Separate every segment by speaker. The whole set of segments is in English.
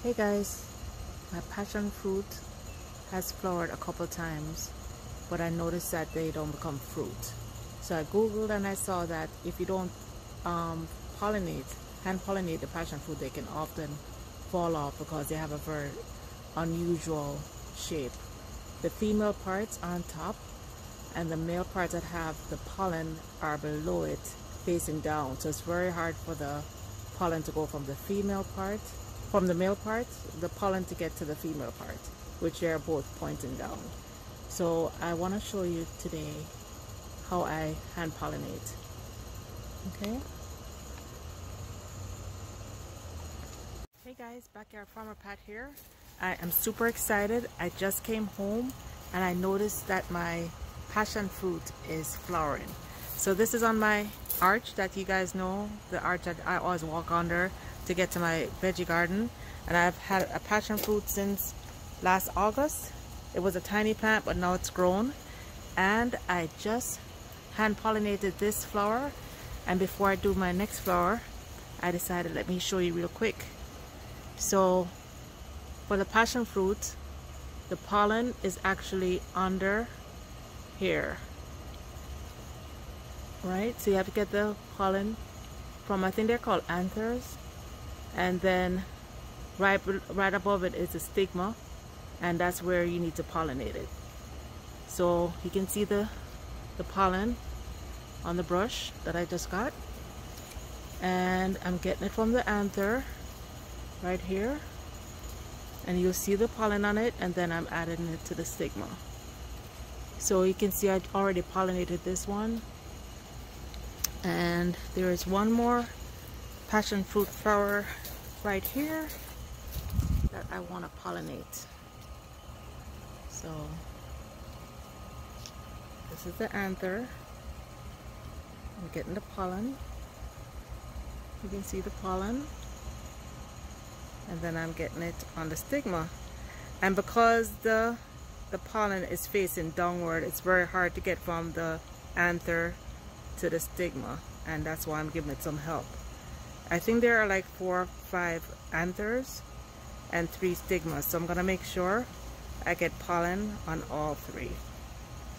Speaker 1: Hey guys, my passion fruit has flowered a couple times, but I noticed that they don't become fruit. So I googled and I saw that if you don't hand pollinate the passion fruit, they can often fall off because they have a very unusual shape. The female parts are on top and the male parts that have the pollen are below it, facing down. So it's very hard for the pollen to go from the male part, the pollen to get to the female part, which they're both pointing down. So I want to show you today how I hand pollinate. Okay. Hey guys, Backyard Farmer Pat here. I am super excited. I just came home and I noticed that my passion fruit is flowering. So this is on my arch that you guys know, the arch that I always walk under to get to my veggie garden. And I've had a passion fruit since last August. It was a tiny plant, but now it's grown. And I just hand pollinated this flower. And before I do my next flower, I decided let me show you real quick. So for the passion fruit, the pollen is actually under here. Right, so you have to get the pollen from, I think they're called anthers, and then right above it is the stigma, and that's where you need to pollinate it. So you can see the pollen on the brush that I just got, and I'm getting it from the anther right here, and you'll see the pollen on it, and then I'm adding it to the stigma. So you can see I already pollinated this one. And there is one more passion fruit flower right here that I want to pollinate. So this is the anther. I'm getting the pollen. You can see the pollen. And then I'm getting it on the stigma. And because the pollen is facing downward, it's very hard to get from the anther to the stigma, and that's why I'm giving it some help. I think there are like 4 or 5 anthers and 3 stigmas, so I'm gonna make sure I get pollen on all 3.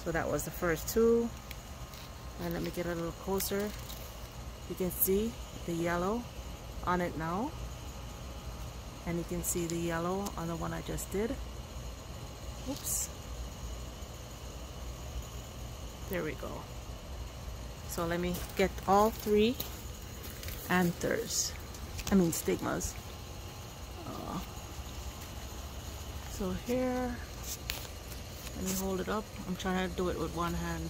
Speaker 1: So that was the first 2, and let me get a little closer. You can see the yellow on it now, and you can see the yellow on the one I just did. Oops, there we go. So let me get all 3 anthers, stigmas. So here, let me hold it up. I'm trying to do it with one hand.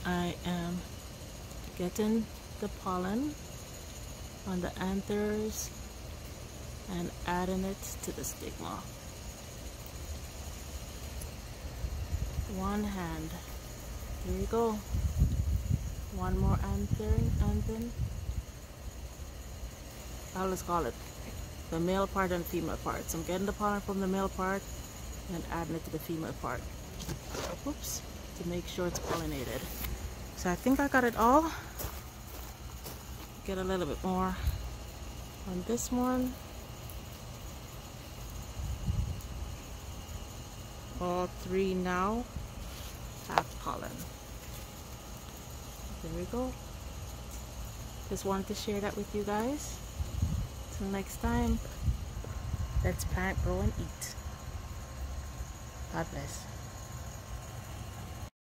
Speaker 1: I am getting the pollen on the anthers and adding it to the stigma. One hand. Here we go. One more anther. I'll just call it the male part and female part. So I'm getting the pollen from the male part and adding it to the female part. Oops, to make sure it's pollinated. So I think I got it all. Get a little bit more on this one. All 3 now have pollen. There we go. Just wanted to share that with you guys. Till next time, let's plant, grow, and eat. God bless.